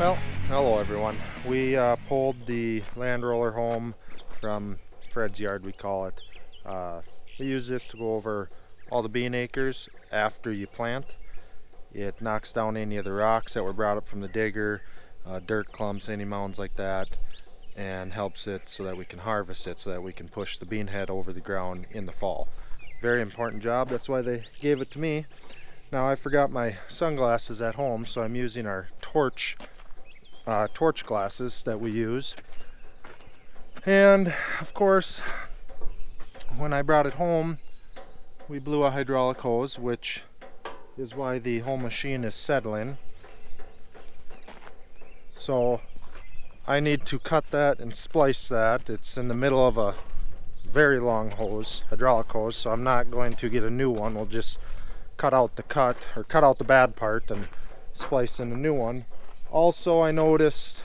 Well, hello everyone. We pulled the land roller home from Fred's yard, we call it. We use this to go over all the bean acres after you plant. It knocks down any of the rocks that were brought up from the digger, dirt clumps, any mounds like that, and helps it so that we can harvest it, so that we can push the bean head over the ground in the fall. Very important job, that's why they gave it to me. Now I forgot my sunglasses at home, so I'm using our torch glasses that we use. And of course, when I brought it home, we blew a hydraulic hose, which is why the whole machine is settling. So I need to cut that and splice that. It's in the middle of a very long hose, hydraulic hose, so I'm not going to get a new one. We'll just cut out the bad part and splice in a new one. Also, I noticed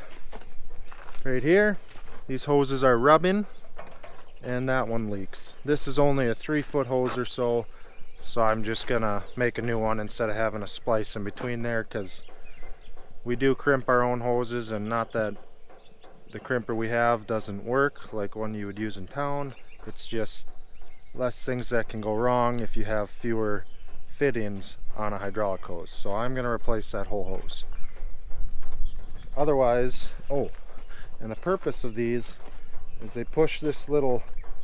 right here, these hoses are rubbing and that one leaks. This is only a 3-foot hose or so, so I'm just gonna make a new one instead of having a splice in between there, because we do crimp our own hoses, and not that the crimper we have doesn't work like one you would use in town. It's just less things that can go wrong if you have fewer fittings on a hydraulic hose. So I'm gonna replace that whole hose. Otherwise, and the purpose of these is they push this little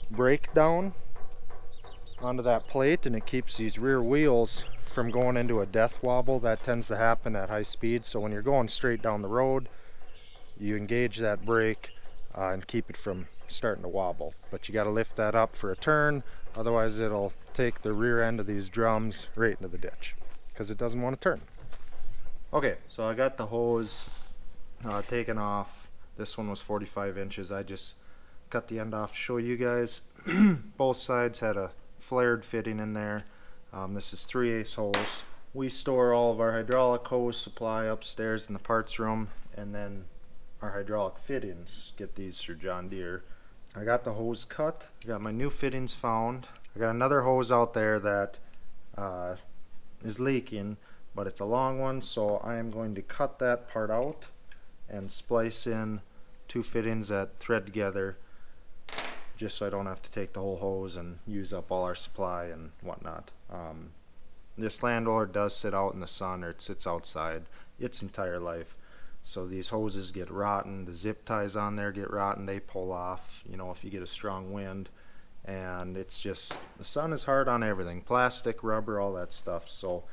brake down onto that plate, and it keeps these rear wheels from going into a death wobble that tends to happen at high speed. So when you're going straight down the road, you engage that brake and keep it from starting to wobble. But you got to lift that up for a turn, otherwise it'll take the rear end of these drums right into the ditch because it doesn't want to turn. Okay, so I got the hose taken off. This one was 45 inches. I just cut the end off to show you guys. Both sides had a flared fitting in there. This is 3/8 hose. We store all of our hydraulic hose supply upstairs in the parts room, and then our hydraulic fittings, get these through John Deere. I got the hose cut. I got my new fittings found. I got another hose out there that is leaking, but it's a long one, so I am going to cut that part out and splice in 2 fittings that thread together, just so I don't have to take the whole hose and use up all our supply and whatnot. This land roller does sit out in the sun, or it sits outside its entire life, so these hoses get rotten. The zip ties on there get rotten. They pull off, if you get a strong wind, and it's just, the sun is hard on everything, plastic, rubber, all that stuff. So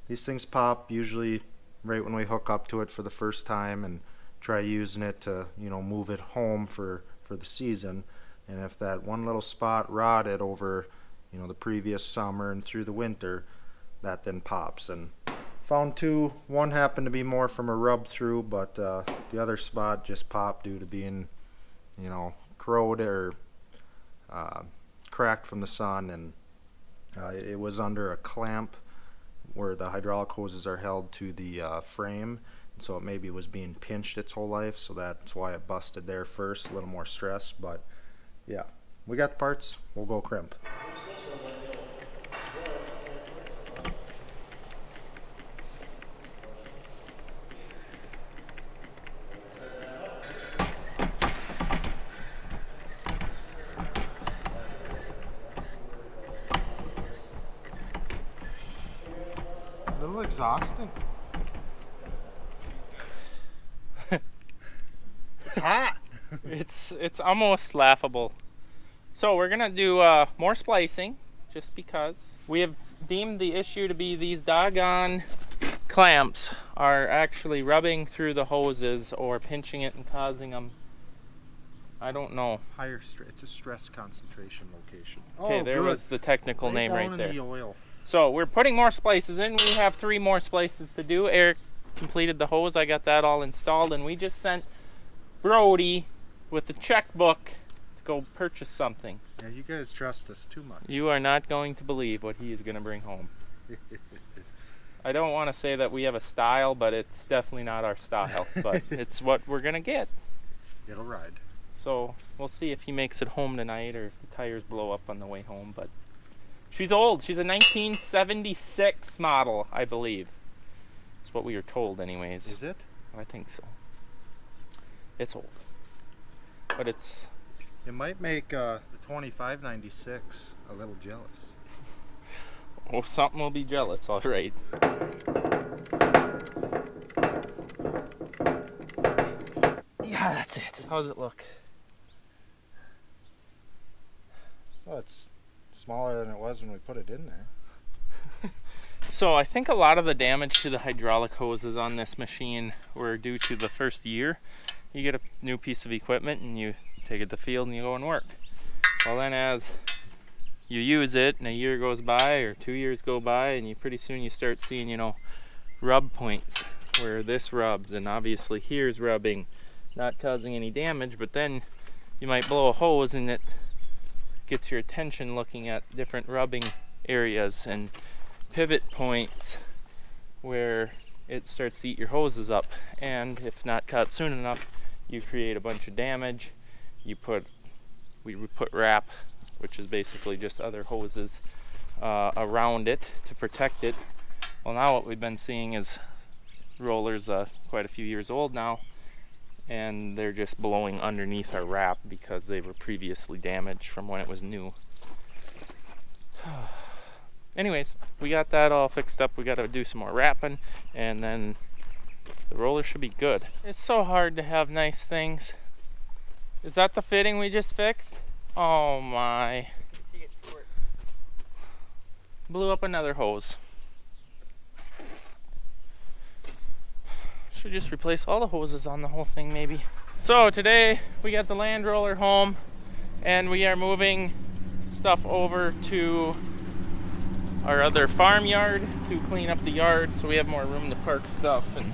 these things pop usually right when we hook up to it for the first time and try using it to move it home for the season. And if that one little spot rotted over the previous summer and through the winter, that then pops. And found 2. One happened to be more from a rub through, but the other spot just popped due to being corroded or cracked from the sun, and it was under a clamp where the hydraulic hoses are held to the frame, and so it maybe was being pinched its whole life, so that's why it busted there first. A little more stress, but yeah, we got the parts. We'll go crimp. A little exhausting. It's hot. It's almost laughable. So we're gonna do more splicing, just because we have deemed the issue to be these doggone clamps are actually rubbing through the hoses or pinching it and causing them, I don't know. Higher stress. It's a stress concentration location. Okay, there good. was the technical name right there. The oil. So we're putting more splices in. We have 3 more splices to do. Eric completed the hose. I got that all installed, and we just sent Brody with the checkbook to go purchase something. Yeah, you guys trust us too much. You are not going to believe what he is going to bring home. I don't want to say that we have a style, but it's definitely not our style. But it's what we're going to get. It'll ride. So we'll see if he makes it home tonight or if the tires blow up on the way home. But she's old. She's a 1976 model, I believe. That's what we were told anyways. Is it? I think so. It's old, but it's. It might make the 2596 a little jealous. Oh, something will be jealous, all right. Yeah, that's it. How does it look? Well, it's smaller than it was when we put it in there. So I think a lot of the damage to the hydraulic hoses on this machine were due to the first year. You get a new piece of equipment and you take it to the field and you go and work. Well, then as you use it and a year goes by or 2 years go by, and you pretty soon you start seeing, you know, rub points where this rubs, and obviously here's rubbing, not causing any damage, but then you might blow a hose and it gets your attention looking at different rubbing areas and pivot points where it starts to eat your hoses up, and if not caught soon enough, you create a bunch of damage. We put wrap, which is basically just other hoses around it to protect it. Well, now what we've been seeing is rollers quite a few years old now, and they're just blowing underneath our wrap because they were previously damaged from when it was new. Anyways, we got that all fixed up. We got to do some more wrapping, and then the roller should be good. It's so hard to have nice things. Is that the fitting we just fixed? Oh my. See it squirt. Blew up another hose. Should just replace all the hoses on the whole thing maybe. So today we got the land roller home, and we are moving stuff over to our other farmyard to clean up the yard so we have more room to park stuff and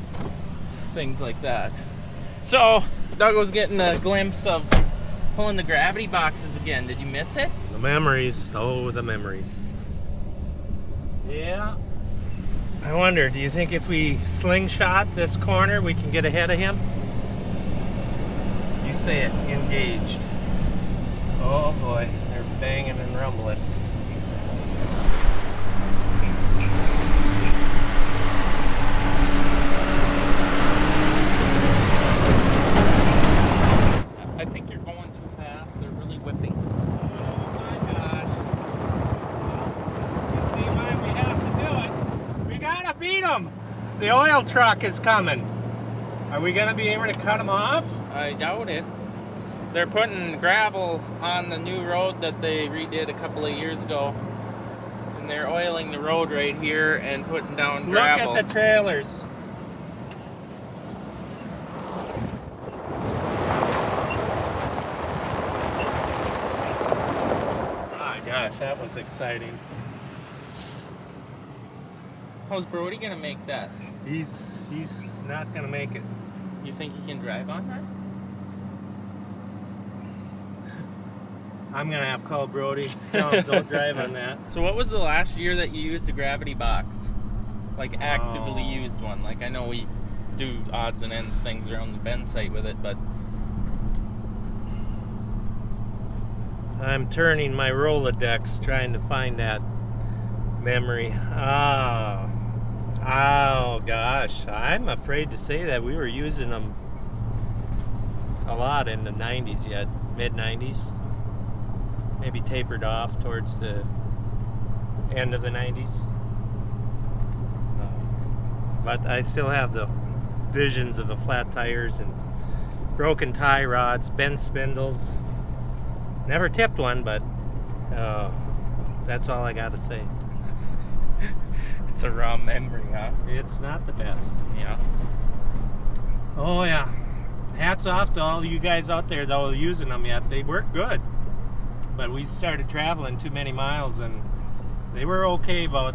things like that. So Doug was getting a glimpse of pulling the gravity boxes again. Did you miss it? The memories. Oh, the memories. Yeah. I wonder, do you think if we slingshot this corner, we can get ahead of him? You say it. Engaged. Oh boy, they're banging and rumbling. I think you're going too fast. They're really whipping. Oh my gosh. You see why we have to do it? We gotta beat them. The oil truck is coming. Are we gonna be able to cut them off? I doubt it. They're putting gravel on the new road that they redid a couple of years ago. And they're oiling the road right here and putting down gravel. Look at the trailers. My gosh, that was exciting. How's Brody gonna make that? He's not gonna make it. You think he can drive on that? I'm gonna have to call Brody. No, don't drive on that. So what was the last year that you used a gravity box? Like actively used one? Like I know we do odds and ends things around the Bend site with it, but I'm turning my Rolodex trying to find that memory. Oh gosh, I'm afraid to say that we were using them a lot in the 90s yet, mid 90s. Maybe tapered off towards the end of the 90s. But I still have the visions of the flat tires and broken tie rods, bent spindles. Never tipped one, but that's all I got to say. it's a raw memory, huh? It's not the best. Yeah. Oh yeah. Hats off to all you guys out there though using them yet. They work good. But we started traveling too many miles, and they were okay about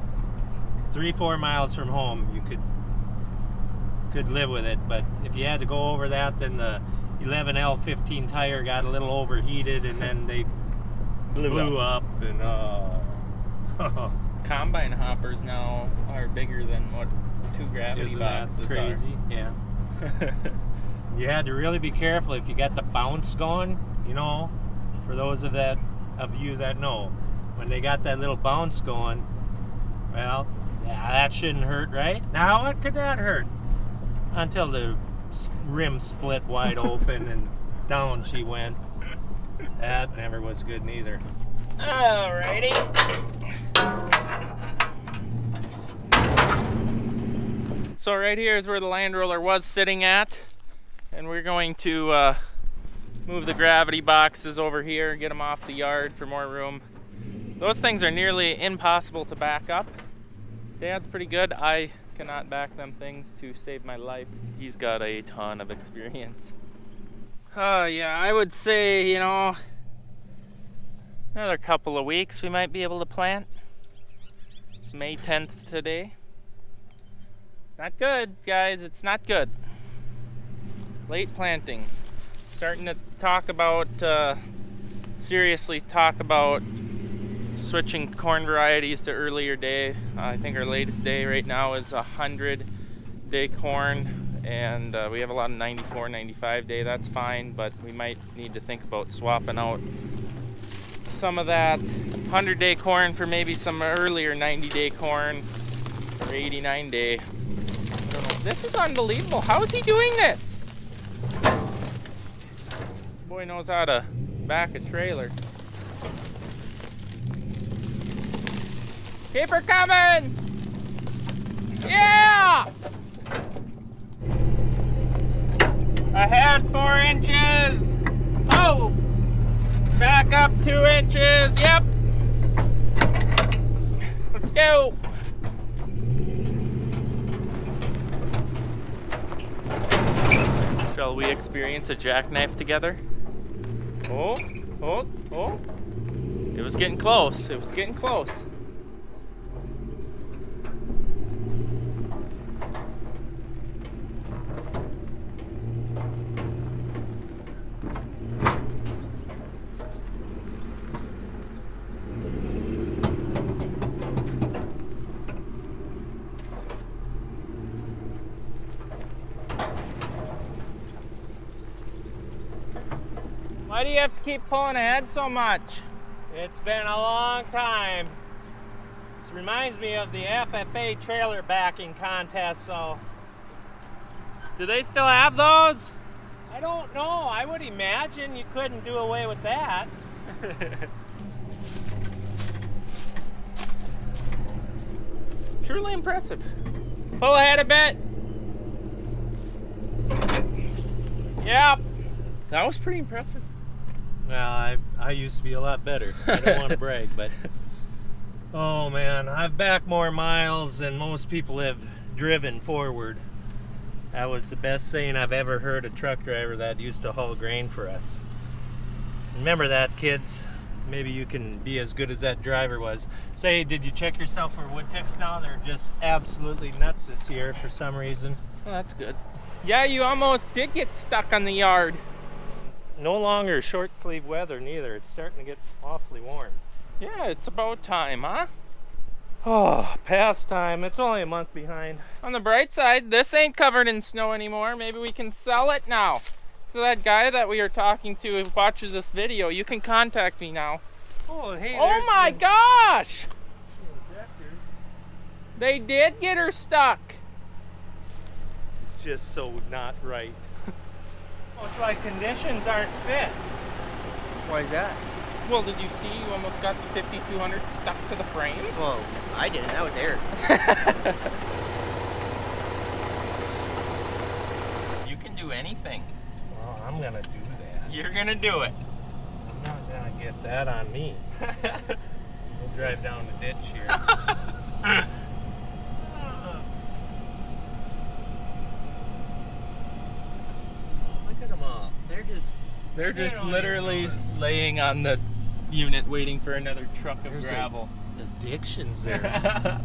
3-4 miles from home. You could live with it, but if you had to go over that, then the 11L15 tire got a little overheated, and then they blew up and Combine hoppers now are bigger than what 2 gravity isn't that boxes crazy? are. Yeah. You had to really be careful if you got the bounce going, you know. For those of you that know, when they got that little bounce going, well, yeah, that shouldn't hurt, right? Now, what could that hurt? Until the rim split wide open and down she went. That never was good neither. Alrighty. So right here is where the land roller was sitting at, and we're going to move the gravity boxes over here, get them off the yard for more room. Those things are nearly impossible to back up. Dad's pretty good. I cannot back them things to save my life. He's got a ton of experience. Yeah, I would say, you know, another couple of weeks we might be able to plant. It's May 10th today. Not good, guys. It's not good. Late planting. Starting to talk about, seriously talk about switching corn varieties to earlier day. I think our latest day right now is 100-day corn, and we have a lot of 94, 95 day. That's fine, but we might need to think about swapping out some of that 100-day corn for maybe some earlier 90-day corn or 89-day. This is unbelievable. How is he doing this? Boy knows how to back a trailer. Keep her coming! Yeah! Ahead 4 inches! Oh! Back up 2 inches, yep! Let's go! Shall we experience a jackknife together? Oh, oh, oh. It was getting close, it was getting close. Why do you have to keep pulling ahead so much? It's been a long time. This reminds me of the FFA trailer backing contest, so. Do they still have those? I don't know. I would imagine you couldn't do away with that. Truly impressive. Pull ahead a bit. Yep. That was pretty impressive. Well, I used to be a lot better. I don't want to brag, but oh man, I've backed more miles than most people have driven forward. That was the best saying I've ever heard a truck driver that used to haul grain for us. Remember that, kids. Maybe you can be as good as that driver was. Say, did you check yourself for wood ticks now? They're just absolutely nuts this year for some reason. Well, that's good. Yeah, you almost did get stuck on the yard. No longer short sleeve weather neither. It's starting to get awfully warm. Yeah, it's about time, huh? Oh, past time. It's only a month behind. On the bright side, this ain't covered in snow anymore. Maybe we can sell it now. So that guy that we are talking to who watches this video, you can contact me now. Oh, hey, Oh my gosh! injectors. They did get her stuck. This is just so not right. Oh, it's like conditions aren't fit. Why is that? Well, did you see you almost got the 5200 stuck to the frame? Well, I didn't. That was Eric. You can do anything. Well, I'm gonna do that. You're gonna do it. I'm not gonna get that on me. We'll drive down the ditch here. Look at them all. They're They just don't literally even know laying on the unit waiting for another truck of There's gravel. addictions there.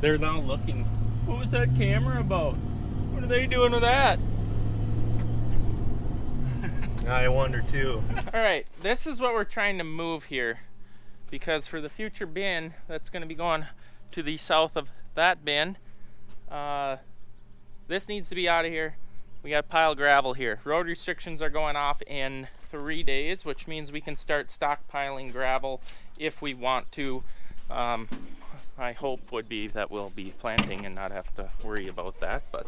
They're now looking. What was that camera about? What are they doing with that? I wonder too. All right, this is what we're trying to move here, because for the future bin that's going to be going to the south of that bin, this needs to be out of here. We got a pile of gravel here. Road restrictions are going off in 3 days, which means we can start stockpiling gravel if we want to. My hope would be that we'll be planting and not have to worry about that, but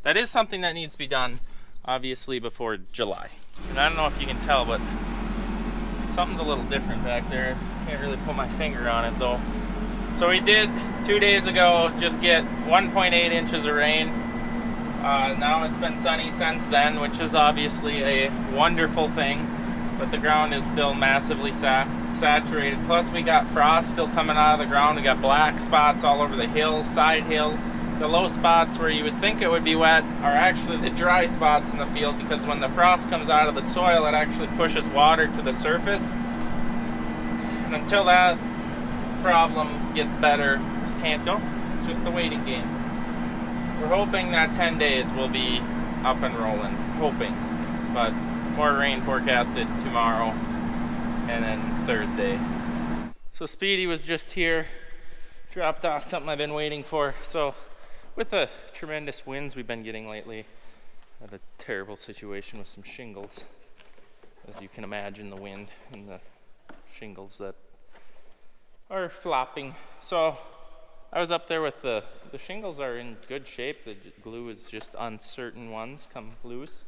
that is something that needs to be done, obviously, before July. And I don't know if you can tell, but something's a little different back there. Can't really put my finger on it though. So we did 2 days ago just get 1.8 inches of rain. Now it's been sunny since then, which is obviously a wonderful thing, but the ground is still massively saturated. Plus we got frost still coming out of the ground. We got black spots all over the hills, side hills. The low spots where you would think it would be wet are actually the dry spots in the field, because when the frost comes out of the soil, it actually pushes water to the surface. And until that problem gets better, just can't go. It's just a waiting game. We're hoping that 10 days will be up and rolling. Hoping. But more rain forecasted tomorrow and then Thursday. So Speedy was just here, dropped off something I've been waiting for. So with the tremendous winds we've been getting lately, I had a terrible situation with some shingles. As you can imagine, the wind and the shingles that are flopping. So I was up there with the shingles are in good shape. The glue is just uncertain ones come loose.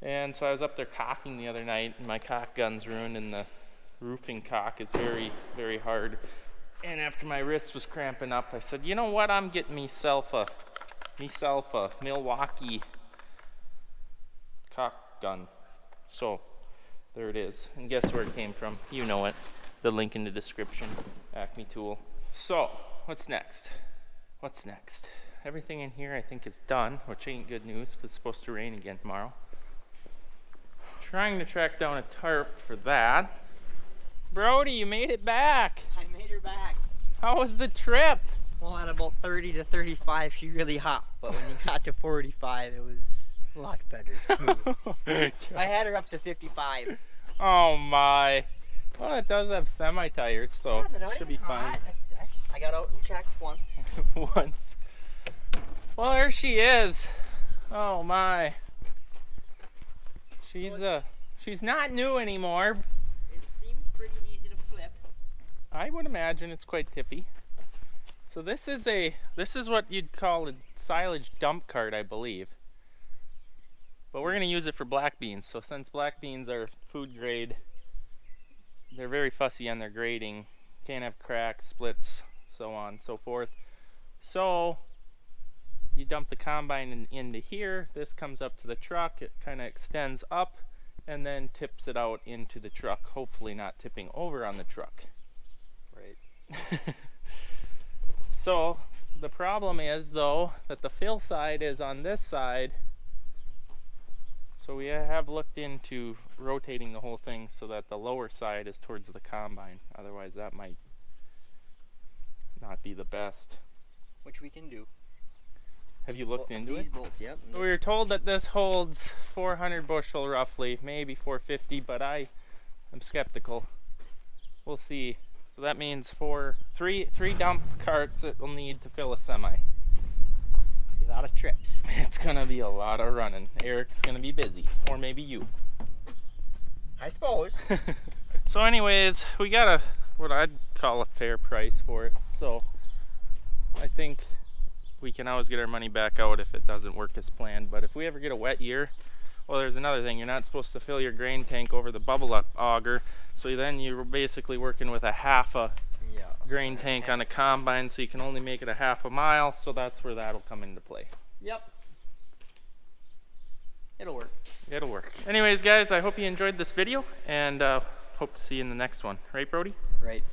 And so I was up there caulking the other night, and my caulk gun's ruined, and the roofing caulk is very, very hard. And after my wrist was cramping up, I said, you know what, I'm getting myself a Milwaukee caulk gun. So there it is. And guess where it came from? You know it. The link in the description. Acme tool. So what's next? What's next? Everything in here I think is done, which ain't good news because it's supposed to rain again tomorrow. Trying to track down a tarp for that. Brody, you made it back. I made her back. How was the trip? Well, at about 30 to 35, she really hot. But when you got to 45, it was a lot better, smooth. I had her up to 55. Oh my. Well, it does have semi-tires, so it should be fine. I got out and checked once. Once. Well, there she is. Oh my. She's not new anymore. It seems pretty easy to flip. I would imagine it's quite tippy. So this is what you'd call a silage dump cart, I believe. But we're gonna use it for black beans. So since black beans are food grade, they're very fussy on their grading. Can't have cracks, splits, so on and so forth. So you dump the combine into here. This comes up to the truck. It kind of extends up and then tips it out into the truck, hopefully not tipping over on the truck. Right. So the problem is though that the fill side is on this side. So we have looked into rotating the whole thing so that the lower side is towards the combine. Otherwise that might not be the best. Which we can do. Have you looked into it? Bolts, yep. We were told that this holds 400 bushel roughly, maybe 450, but I'm skeptical. We'll see. So that means three dump carts it will need to fill a semi. A lot of trips. It's gonna be a lot of running. Eric's gonna be busy, or maybe you. I suppose. So anyways, we got what I'd call a fair price for it. So I think we can always get our money back out if it doesn't work as planned. But if we ever get a wet year, well, there's another thing. You're not supposed to fill your grain tank over the bubble up auger. So then you're basically working with a half a grain tank on a combine, so you can only make it a half a mile. So that's where that'll come into play. Yep. It'll work. It'll work. Anyways, guys, I hope you enjoyed this video, and hope to see you in the next one. Right, Brody? Right.